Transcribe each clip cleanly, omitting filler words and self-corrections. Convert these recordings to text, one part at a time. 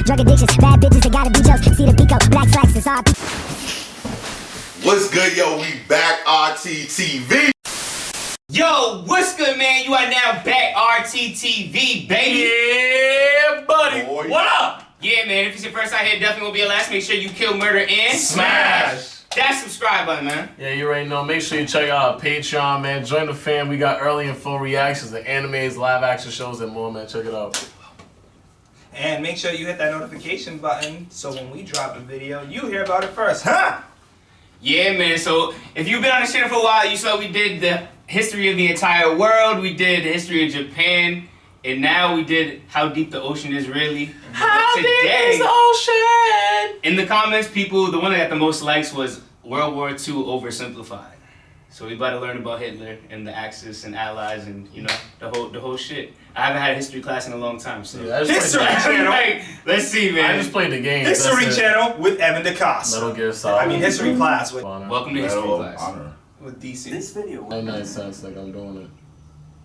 drug addictions, bad bitches, they gotta be jokes. See the Pico, black slacks, it's RP. What's good, yo? We back, RTTV. Yo, what's good, man? You are now back, RTTV, baby. Yeah, buddy. Boy. What up? Yeah, man, if it's your first time here, definitely will be your last. Make sure you kill, murder, and Smash that subscribe button, man. Yeah, you already know. Make sure you check out our Patreon, man. Join the fam. We got early and full reactions to animes, live action shows, and more, man. Check it out. And make sure you hit that notification button so when we drop a video, you hear about it first, huh? Yeah, man, so if you've been on the channel for a while, you saw we did the history of the entire world, we did the history of Japan, and now we did how deep the ocean is really. How deep is the ocean? In the comments, people, the one that got the most likes was World War II Oversimplified. So we about to learn about Hitler and the Axis and Allies and, you know, the whole shit. I haven't had a history class in a long time, so. Yeah, History channel. Hey, let's see, man. I just played the game. History channel with Evan DeCosta. Metal Gear Solid. I mean, history class with Welcome to history class. DC. This video, 99 cents, like I'm doing it.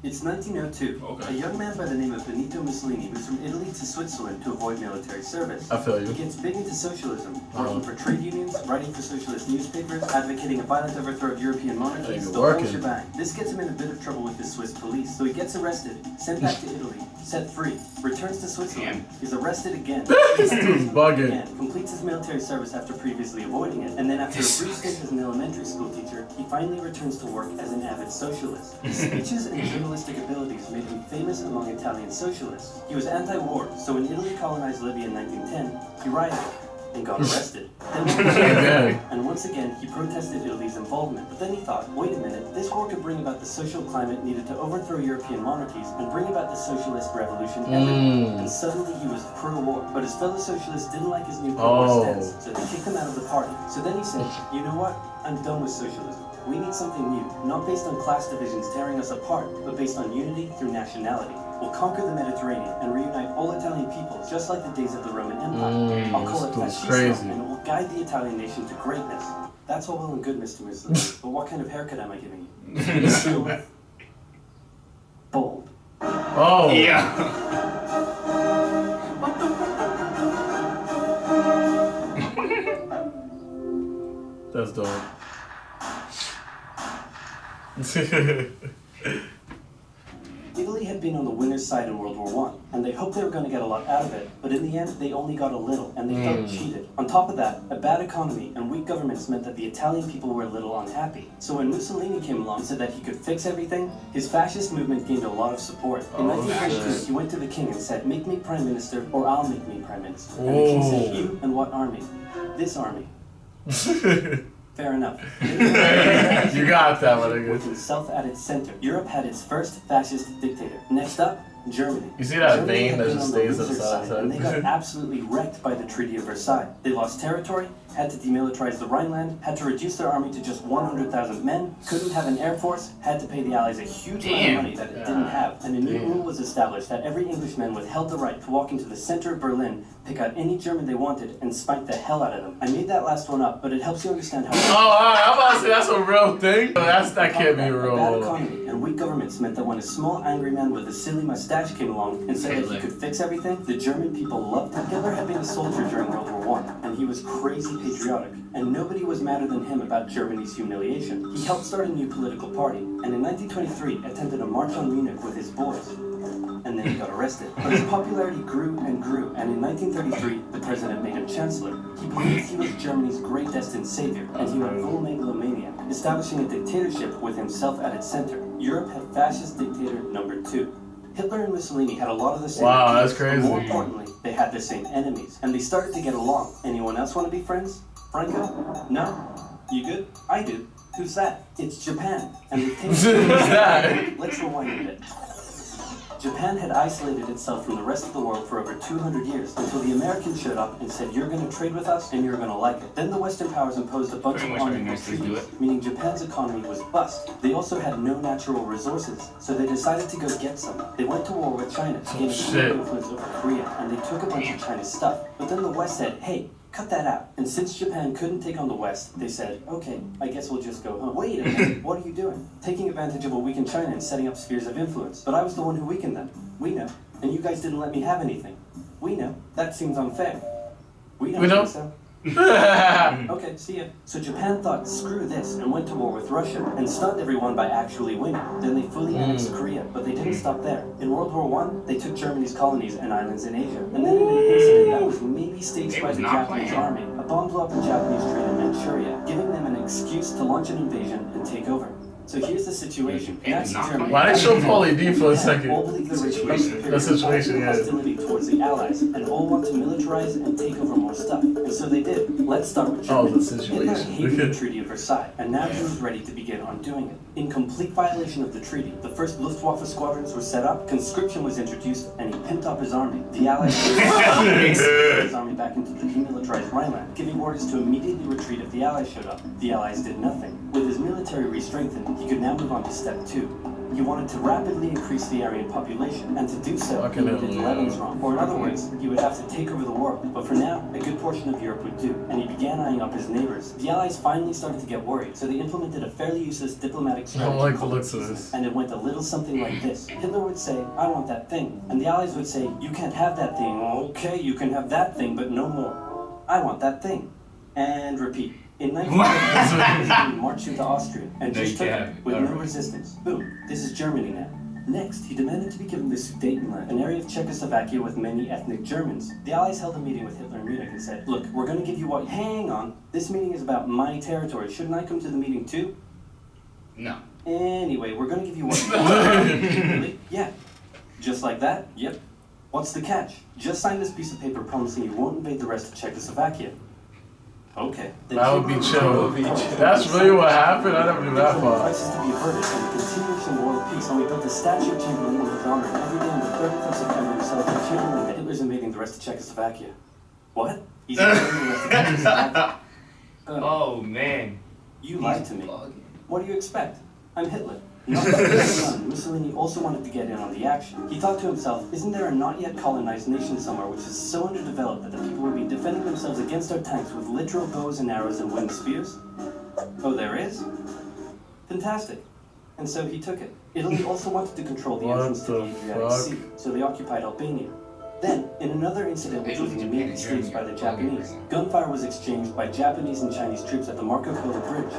it's 1902. Okay. A young man by the name of Benito Mussolini moves from Italy to Switzerland to avoid military service. I feel He you. gets big into socialism, working for trade unions, writing for socialist newspapers, advocating a violent overthrow of European monarchies, you're the working. whole shebang. This gets him in a bit of trouble with the Swiss police, so he gets arrested, sent back to Italy, set free, returns to Switzerland, is arrested again, This dude's bugging. again, completes his military service after previously avoiding it, and then after a brief stint as an elementary school teacher, he finally returns to work as an avid socialist. His speeches and journalistic abilities made him famous among Italian socialists. He was anti-war, so when Italy colonized Libya in 1910, he rioted and got arrested. Again. And once again, he protested Italy's involvement. But then he thought, wait a minute, this war could bring about the social climate needed to overthrow European monarchies and bring about the socialist revolution everywhere. And suddenly he was pro-war. But his fellow socialists didn't like his new pro-war stance, so they kicked him out of the party. So then he said, you know what? I'm done with socialism. We need something new, not based on class divisions tearing us apart, but based on unity through nationality. We'll conquer the Mediterranean and reunite all Italian peoples, just like the days of the Roman Empire. I'll call it that's fascismo, crazy. and it will guide the Italian nation to greatness. That's all well and good, Mr. Mussolini, but what kind of haircut am I giving you? Bold. Oh. Yeah. That's dope. Italy had been on the winner's side in World War I, and they hoped they were going to get a lot out of it, but in the end, they only got a little, and they felt cheated. On top of that, a bad economy and weak governments meant that the Italian people were a little unhappy. So when Mussolini came along and said that he could fix everything, his fascist movement gained a lot of support. In 1922, he went to the king and said, make me prime minister, or I'll make me prime minister. And the king said, you and what army? This army. Fair enough. You got that one, I With guess. himself at its center, Europe had its first fascist dictator. Next up, Germany. You see that Germany vein had that been just on the stays loser inside? side, and they got absolutely wrecked by the Treaty of Versailles. They lost territory, had to demilitarize the Rhineland, had to reduce their army to just 100,000 men, couldn't have an air force, had to pay the Allies a huge amount of money that it didn't have, and a new rule was established that every Englishman was held the right to walk into the center of Berlin, pick out any German they wanted, and spike the hell out of them. I made that last one up, but it helps you understand how... Oh, alright, I'm about to say that's a real thing. That can't be A bad real. economy and weak governments meant that when a small angry man with a silly mustache came along and said that he could fix everything, the German people loved him. Hitler had been a soldier during World War I, and he was crazy patriotic, and nobody was madder than him about Germany's humiliation. He helped start a new political party, and in 1923 attended a march on Munich with his boys. And then he got arrested. But his popularity grew and grew, and in 1933, the president made him chancellor. He believed he was Germany's great destined savior, and he went full megalomaniac, establishing a dictatorship with himself at its center. Europe had fascist dictator number 2. Hitler and Mussolini had a lot of the same Wow, ideas, that's crazy. but more importantly, they had the same enemies, and they started to get along. Anyone else want to be friends? Franco? No? You good? I do. Who's that? It's Japan. And the Who's that? Let's rewind a bit. Japan had isolated itself from the rest of the world for over 200 years until the Americans showed up and said, you're going to trade with us and you're going to like it. Then the Western powers imposed a bunch of unlawful treaties, meaning Japan's economy was bust. They also had no natural resources, so they decided to go get some. They went to war with China to gain a influence over Korea, and they took a bunch of China's stuff. But then the West said, hey, cut that out. And since Japan couldn't take on the West, they said, okay, I guess we'll just go home. Wait a minute, what are you doing? Taking advantage of a weakened China and setting up spheres of influence. But I was the one who weakened them. We know. And you guys didn't let me have anything. We know. That seems unfair. We don't We know? think so. Okay, see ya. So Japan thought, screw this, and went to war with Russia, and stunned everyone by actually winning. Then they fully annexed Korea, but they didn't stop there. In World War I, they took Germany's colonies and islands in Asia. And then in an incident that was maybe staged by the Japanese army, a bomb blew up in Japanese train in Manchuria, giving them an excuse to launch an invasion and take over. So here's the situation. Nazi Germany. Why did show Paulie D for a second? All believe the situation, The situation, yeah. hostility towards the Allies, and all want to militarize and take over more stuff. And so they did. Let's start with Germany. Oh, the situation. Hitler hated the Treaty of Versailles, and now he was ready to begin undoing it. In complete violation of the treaty, the first Luftwaffe squadrons were set up, conscription was introduced, and he pimped up his army. The Allies put his army back into the demilitarized Rhineland, giving orders to immediately retreat if the Allies showed up. The Allies did nothing. With his military re-strengthened, he could now move on to step 2. He wanted to rapidly increase the Aryan population, and to do so, he needed Lebensraum. Or in other words, he would have to take over the world. But for now, a good portion of Europe would do, and he began eyeing up his neighbors. The Allies finally started to get worried, so they implemented a fairly useless diplomatic I don't strategy. like the looks of this. And it went a little something like this. Hitler would say, I want that thing. And the Allies would say, you can't have that thing. Okay, you can have that thing, but no more. I want that thing. And repeat. In 1940, he marched into Austria and just took it with no resistance. Boom, this is Germany now. Next, he demanded to be given the Sudetenland, an area of Czechoslovakia with many ethnic Germans. The Allies held a meeting with Hitler in Munich and said, look, we're going to give you what... Hang on, this meeting is about my territory. Shouldn't I come to the meeting too? No. Anyway, we're going to give you what... Really? Yeah. Just like that? Yep. What's the catch? Just sign this piece of paper promising you won't invade the rest of Czechoslovakia. Okay. That would be chill. That's really what happened? I never knew that far. Crisis to be averted and the continuation of world peace, and we built a statue of Chamberlain in his honor, and every day on the 30th of September we celebrate Chamberlain that Hitler's invading the rest of Czechoslovakia. What? He's invading the rest of Czechoslovakia? Oh man. You lied to me. What do you expect? I'm Hitler. Not like his son, Mussolini also wanted to get in on the action. He thought to himself, isn't there a not yet colonized nation somewhere which is so underdeveloped that the people will be defending themselves against our tanks with literal bows and arrows and winged spears? Oh, there is? Fantastic. And so he took it. Italy also wanted to control the entrance to the Adriatic Sea, so they occupied Albania. Then, in another incident which was immediately staged by the Japanese, gunfire was exchanged by Japanese and Chinese troops at the Marco Polo Bridge.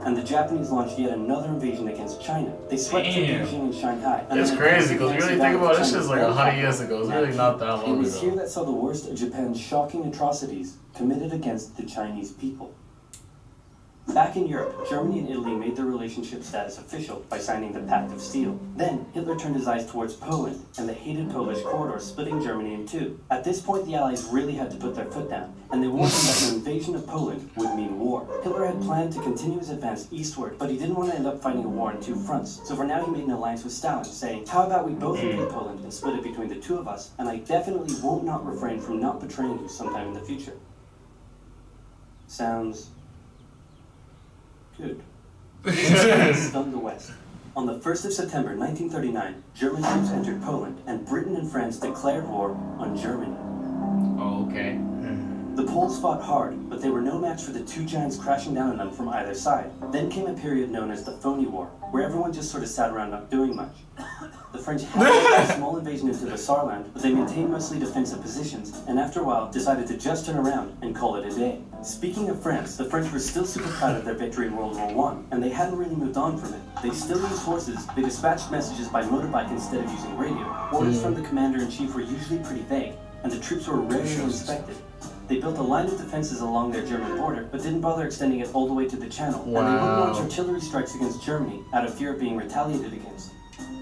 And the Japanese launched yet another invasion against China. They swept through Beijing and Shanghai. And It's crazy, because you really think about it, this shit's like 100 years ago. It's really not that long ago. It was here that saw the worst of Japan's shocking atrocities committed against the Chinese people. Back in Europe, Germany and Italy made their relationship status official by signing the Pact of Steel. Then, Hitler turned his eyes towards Poland and the hated Polish corridor, splitting Germany in two. At this point, the Allies really had to put their foot down, and they warned him that an invasion of Poland would mean war. Hitler had planned to continue his advance eastward, but he didn't want to end up fighting a war on two fronts. So for now, he made an alliance with Stalin, saying, how about we both invade Poland and split it between the two of us, and I definitely won't not refrain from not betraying you sometime in the future. Sounds... good. Stunned the West. On the 1st of September 1939, German troops entered Poland, and Britain and France declared war on Germany. Oh, okay. The Poles fought hard, but they were no match for the two giants crashing down on them from either side. Then came a period known as the Phony War, where everyone just sort of sat around not doing much. The French had a small invasion into the Saarland, but they maintained mostly defensive positions, and after a while decided to just turn around and call it a day. Speaking of France, the French were still super proud of their victory in World War I, and they hadn't really moved on from it. They still used horses, they dispatched messages by motorbike instead of using radio. Orders from the commander-in-chief were usually pretty vague, and the troops were rarely inspected. They built a line of defenses along their German border, but didn't bother extending it all the way to the Channel, and they wouldn't launch artillery strikes against Germany out of fear of being retaliated against.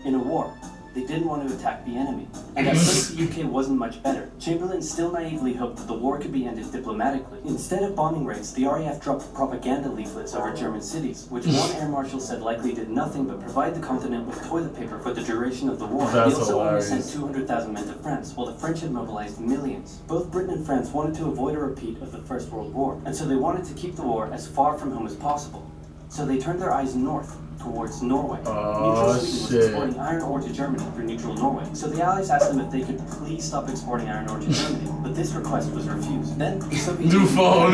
In a war, they didn't want to attack the enemy. And at first the UK wasn't much better. Chamberlain still naively hoped that the war could be ended diplomatically. Instead of bombing raids, the RAF dropped propaganda leaflets over German cities, which one air marshal said likely did nothing but provide the continent with toilet paper for the duration of the war. He also only sent 200,000 men to France, while the French had mobilized millions. Both Britain and France wanted to avoid a repeat of the First World War, and so they wanted to keep the war as far from home as possible. So they turned their eyes north, towards Norway. Neutral Sweden was exporting iron ore to Germany through neutral Norway. So the Allies asked them if they could please stop exporting iron ore to Germany, but this request was refused. Then the Soviet Union. New phone.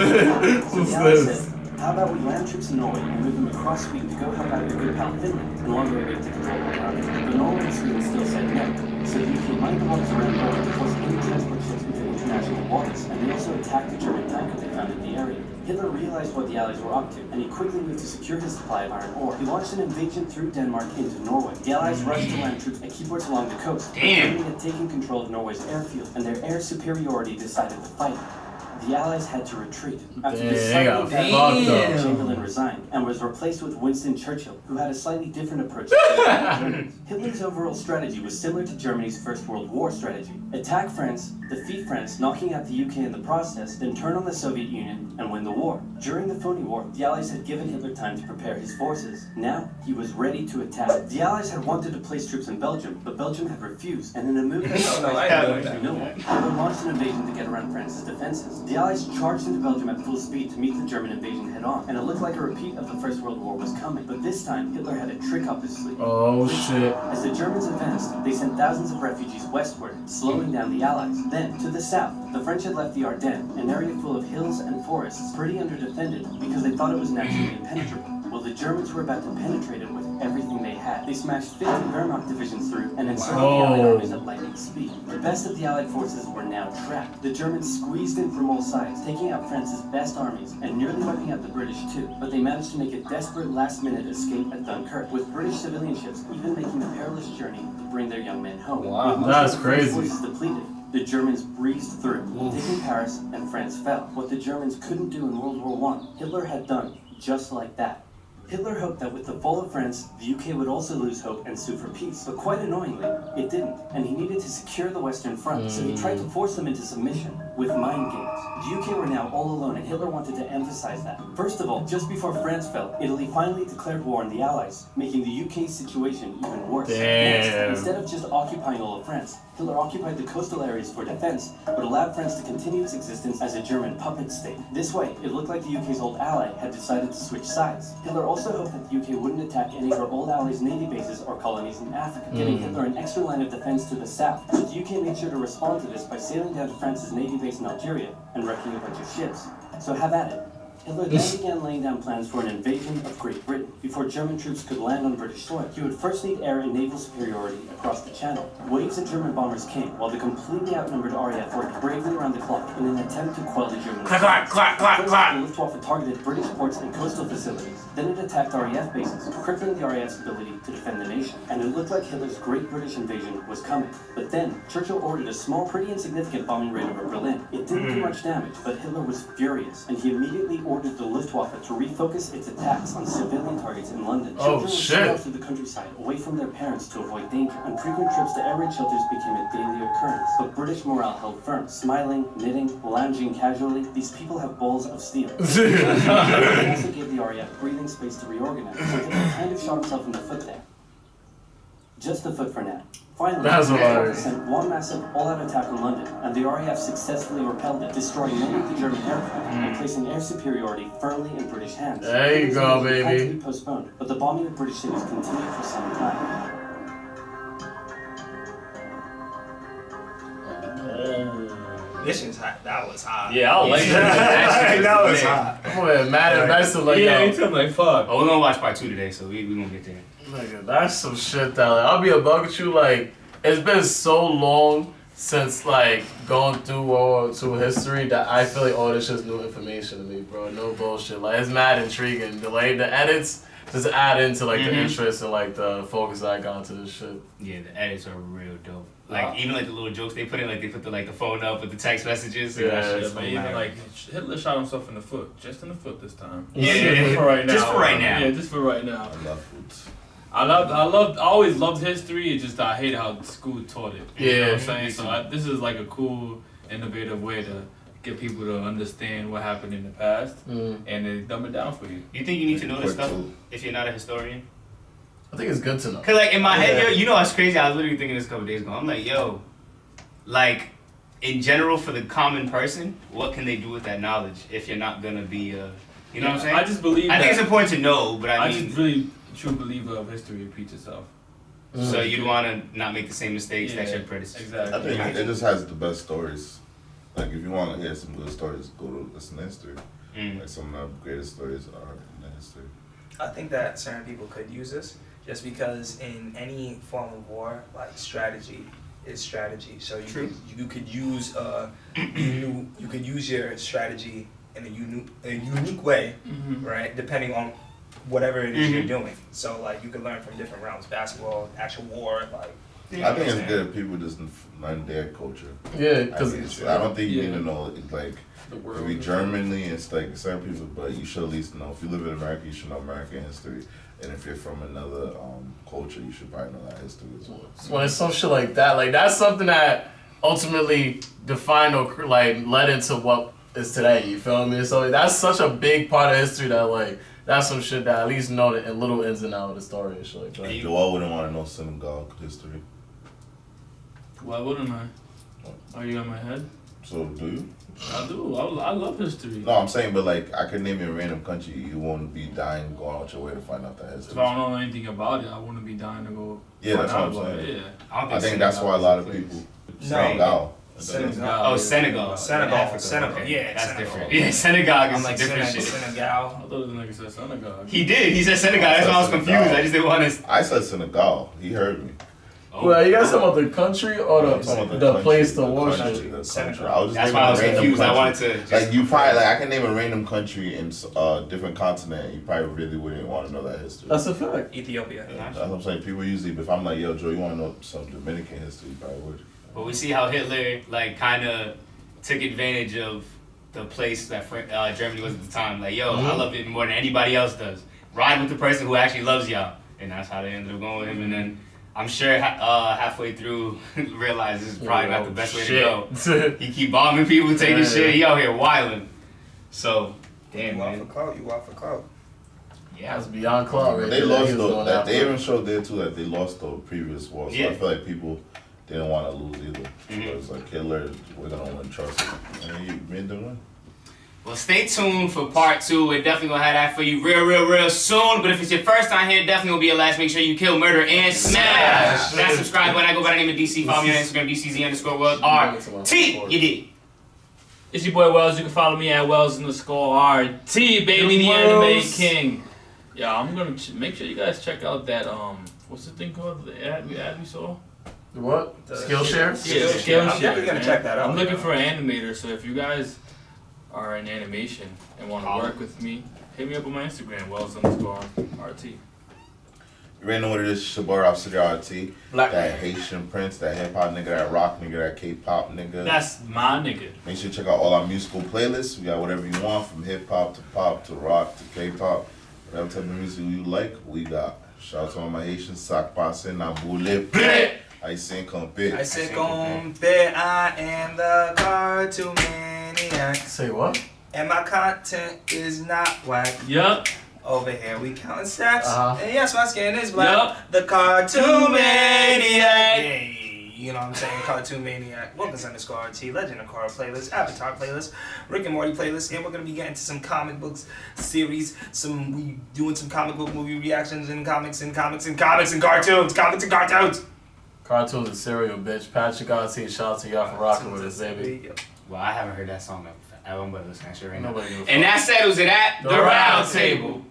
So the Allies said, How about we land troops in Norway and move them across Sweden to go help out your good pal Finland and longer away to control the army? But Norway and Sweden still said no. So the UK mined the waters around Norway to force any transport ships into international waters, and they also attacked the German tanker they found in the area. Hitler realized what the Allies were up to, and he quickly moved to secure his supply of iron ore. He launched an invasion through Denmark into Norway. The Allies rushed to land troops at key ports along the coast. Germany had taken control of Norway's airfield, and their air superiority decided to fight. The Allies had to retreat. After this sudden attack, Chamberlain resigned and was replaced with Winston Churchill, who had a slightly different approach to the Germans. Hitler's overall strategy was similar to Germany's First World War strategy. Attack France, defeat France, knocking out the UK in the process, then turn on the Soviet Union and win the war. During the phony war, the Allies had given Hitler time to prepare his forces. Now, he was ready to attack. The Allies had wanted to place troops in Belgium, but Belgium had refused, and in a move that Hitler launched an invasion to get around France's defenses. The Allies charged into Belgium at full speed to meet the German invasion head-on, and it looked like a repeat of the First World War was coming. But this time, Hitler had a trick up his sleeve. Oh shit. As the Germans advanced, they sent thousands of refugees westward, slowing down the Allies. Then, to the south, the French had left the Ardennes, an area full of hills and forests, pretty underdefended because they thought it was naturally impenetrable. Well, the Germans were about to penetrate it with everything they had. They smashed 50 Wehrmacht divisions through and encircled the Allied armies at lightning speed. The best of the Allied forces were now trapped. The Germans squeezed in from all sides, taking out France's best armies and nearly wiping out the British too. But they managed to make a desperate last-minute escape at Dunkirk, with British civilian ships even making the perilous journey to bring their young men home. Wow, With that's most of the French crazy. forces depleted, the Germans breezed through, taking Paris, and France fell. What the Germans couldn't do in World War I, Hitler had done just like that. Hitler hoped that with the fall of France, the UK would also lose hope and sue for peace. But quite annoyingly, it didn't, and he needed to secure the Western Front, so he tried to force them into submission with mind games. The UK were now all alone, and Hitler wanted to emphasize that. First of all, just before France fell, Italy finally declared war on the Allies, making the UK's situation even worse. Next, instead of just occupying all of France, Hitler occupied the coastal areas for defense, but allowed France to continue its existence as a German puppet state. This way, it looked like the UK's old ally had decided to switch sides. Hitler also hoped that the UK wouldn't attack any of her old allies' navy bases or colonies in Africa, giving Hitler an extra line of defense to the south. But the UK made sure to respond to this by sailing down to France's navy base in Algeria and wrecking a bunch of ships. So have at it. Hitler then began laying down plans for an invasion of Great Britain. Before German troops could land on British soil, he would first need air and naval superiority across the Channel. Waves of German bombers came, while the completely outnumbered RAF worked bravely around the clock in an attempt to quell the German Clap, clap, clap, clap. The Luftwaffe targeted British ports and coastal facilities. Then it attacked RAF bases, crippling the RAF's ability to defend the nation. And it looked like Hitler's Great British invasion was coming. But then, Churchill ordered a small, pretty insignificant bombing raid over Berlin. It didn't do much damage, but Hitler was furious, and he immediately ordered the Luftwaffe to refocus its attacks on civilian targets in London. Oh, Children were shit. sent out to the countryside, away from their parents to avoid danger, and frequent trips to air raid shelters became a daily occurrence. But British morale held firm. Smiling, knitting, lounging casually, these people have balls of steel. They also gave the RAF breathing space to reorganize, so Hitler kind of shot himself in the foot there. Just the foot for now. Finally, That's the hilarious. sent one massive all-out attack on London, and the RAF successfully repelled it, destroying many of the German aircraft and placing air superiority firmly in British hands. There you go, It had to baby. be postponed, but the bombing of British cities continued for some time. This is hot. That was hot. Yeah, I like that. That was hot. I'm mad at Best like Yeah, yo. you tell me like fuck. Oh, we're gonna watch part 2 today, so we gonna get there. Nigga, that's some shit that like, I'll be a bug with you. Like, it's been so long since like going through World War II history that I feel like all this shit's new information to me, bro. No bullshit. Like, it's mad intriguing. The edits just add into like the interest and like the focus I got into this shit. Yeah, the edits are real dope. Like even like the little jokes they put in, like they put the phone up with the text messages. Yeah, That shit's Yeah, so but even mad. like Hitler shot himself in the foot, just in the foot this time. Yeah. for right now. Just for right now. Yeah, just for right now. I love foods. I always loved history. It's just I hate how school taught it. You know what I'm Yeah. saying? So this is like a cool, innovative way to get people to understand what happened in the past and then dumb it down for you. You think you need to know this Quick stuff tool. if you're not a historian? I think it's good to know. Cause like in my head, yo, you know what's crazy? I was literally thinking this a couple days ago. I'm like, yo, like in general for the common person, what can they do with that knowledge if you're not gonna be you know what I'm saying? I just believe I think that- it's important to know, but I I mean, just really true believer of history repeats itself. so you'd want to not make the same mistakes that Yeah, your predecessors. I exactly. think it just has the best stories. Like if you want to hear some good stories, go to listen to history. Like some of the greatest stories are in the history. I think that certain people could use this just because in any form of war, like strategy is strategy. So you could use you could use your strategy in a unique way, right? Depending on whatever it is you're doing. So like you can learn from different realms, basketball, actual war, like. I think it's good if people just learn their culture. Yeah, because I don't think you need to know like the world. maybe Germany and like certain people, but you should at least know. If you live in America, you should know American history, and if you're from another culture, you should probably know that history as well. When it's some shit like that's something that ultimately defined or like led into what is today. You feel me? So that's such a big part of history that like that's some shit that I at least know the little ins and outs of the story and shit like that. Joel wouldn't want to know Senegal history. Why wouldn't I? Are you on my head? So do you? I do. I love history. No, I'm saying, but like I could name you a random country, you won't be dying going out your way to find out that history. If I don't know anything about it, I wouldn't be dying to go. Yeah, that's what I'm find out saying. about it. Yeah. I think that's why a lot of people. Senegal. Oh, Senegal. Senegal. Okay. Yeah, that's Senegal. different. Yeah, Senegal is I'm like different shit. Senegal. I thought the nigga said Senegal. He did. He said Senegal. That's why I was confused. I just didn't want to. I said Senegal. He heard me. Well, you guys talking about the country or the place to worship? Country. I was just That's why I was confused. I wanted to. Like you probably like I can name a random country in different continent. You probably really wouldn't want to know that history. That's a fact. Ethiopia. That's what I'm saying. People usually, if I'm like, yo, Joe, you want to know some Dominican history, you probably would. But we see how Hitler like kind of took advantage of the place that Germany was at the time. Like, yo, I love it more than anybody else does. Ride with the person who actually loves y'all, and that's how they ended up going with him. And then I'm sure halfway through realized this is probably not the best way to go. He keep bombing people, taking shit. He out here wilding. So damn, You man. out for clout. You out for clout. Yeah, That's beyond clout, right? They there. lost He was though. going That after they it. even showed there too that they lost the previous war. So Yeah. I feel like people didn't want to lose either. So it's like Hitler, we're gonna win, trust him. And he made them win. well, stay tuned for part 2. We're definitely gonna have that for you real soon. But if it's your first time here, definitely gonna be your last. Make sure you kill, murder, and smash. That subscribe button. I go by the name of DC. Follow me on Instagram, DCZ_World. You did. It's your boy Wells. You can follow me at Wells_RT, baby, the anime king. Yeah, I'm gonna make sure you guys check out that what's the thing called? The ad we saw. What? Skillshare? Yeah, I'm Skillshare. definitely gonna check that out. I'm looking for an animator, so if you guys are in animation and want to work with me, hit me up on my Instagram, Wells_RT. You already know what it is. It's your boy Robcityrt. That Haitian Prince, that hip hop nigga, that rock nigga, that K-pop nigga. That's my nigga. Make sure you check out all our musical playlists. We got whatever you want, from hip hop to pop to rock to K-pop. Whatever type of music you like, we got. Shout out to all my Haitians. Sac passe, na boule. I sing compé. I said, compare, I am the cartoon maniac. Say what? And my content is not whack. Yup. Over here we counting stacks. Uh-huh. And yes, my skin is black. Yup. The cartoon maniac. Yay. You know what I'm saying? Cartoon maniac. Wilkins_RT, Legend of Korra playlist, Avatar playlist, Rick and Morty playlist, and we're gonna be getting to some comic books series. We doing some comic book movie reactions and comics and cartoons. Comics and cartoons. Cartoons and cereal, bitch. Patricrt, shout out to y'all for rocking with us, baby. Well, I haven't heard that song. I won't listen to that shit right now. Nobody give a And fuck. that settles it at the round table.